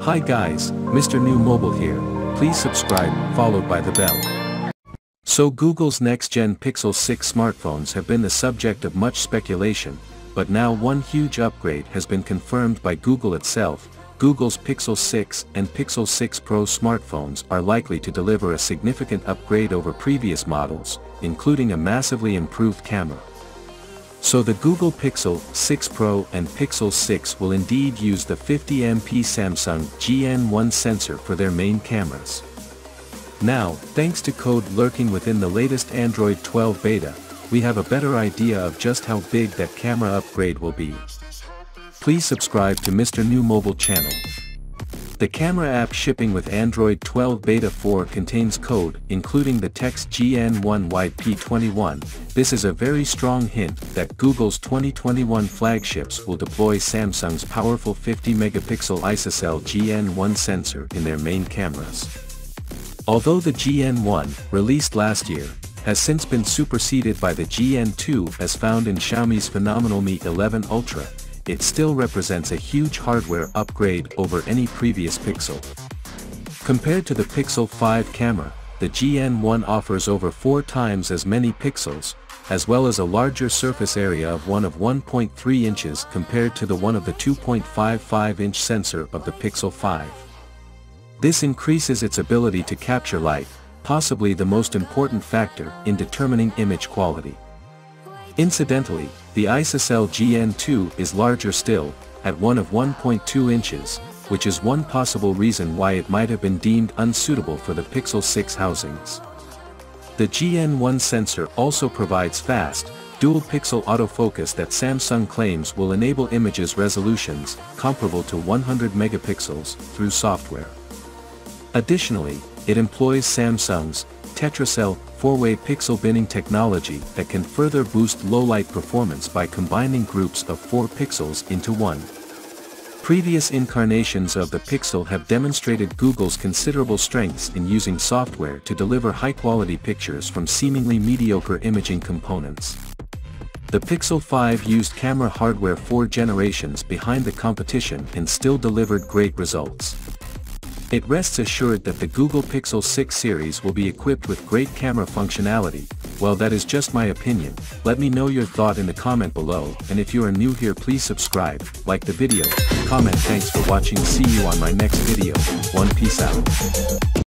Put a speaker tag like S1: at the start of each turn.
S1: Hi guys, Mr. New Mobile here. Please subscribe, followed by the bell. So Google's next-gen Pixel 6 smartphones have been the subject of much speculation, but now one huge upgrade has been confirmed by Google itself. Google's Pixel 6 and Pixel 6 Pro smartphones are likely to deliver a significant upgrade over previous models, including a massively improved camera. So the Google Pixel 6 Pro and Pixel 6 will indeed use the 50MP Samsung GN1 sensor for their main cameras. Now, thanks to code lurking within the latest Android 12 beta, we have a better idea of just how big that camera upgrade will be. Please subscribe to Mr. New Mobile channel. The camera app shipping with Android 12 Beta 4 contains code, including the text GN1YP21. This is a very strong hint that Google's 2021 flagships will deploy Samsung's powerful 50-megapixel ISOCELL GN1 sensor in their main cameras. Although the GN1, released last year, has since been superseded by the GN2 as found in Xiaomi's phenomenal Mi 11 Ultra, it still represents a huge hardware upgrade over any previous Pixel. Compared to the Pixel 5 camera, the GN1 offers over 4 times as many pixels, as well as a larger surface area of 1.3 inches compared to the 2.55-inch sensor of the Pixel 5. This increases its ability to capture light, possibly the most important factor in determining image quality. Incidentally, the ISOCELL GN2 is larger still, at 1.2 inches, which is one possible reason why it might have been deemed unsuitable for the Pixel 6 housings. The GN1 sensor also provides fast, dual-pixel autofocus that Samsung claims will enable images resolutions comparable to 100 megapixels through software. Additionally, it employs Samsung's Tetracell 4-way pixel binning technology that can further boost low-light performance by combining groups of 4 pixels into one. Previous incarnations of the Pixel have demonstrated Google's considerable strengths in using software to deliver high-quality pictures from seemingly mediocre imaging components. The Pixel 5 used camera hardware 4 generations behind the competition and still delivered great results. It rests assured that the Google Pixel 6 series will be equipped with great camera functionality. Well, that is just my opinion. Let me know your thought in the comment below, and if you are new here, please subscribe, like the video, comment. Thanks for watching. See you on my next video. One, peace out.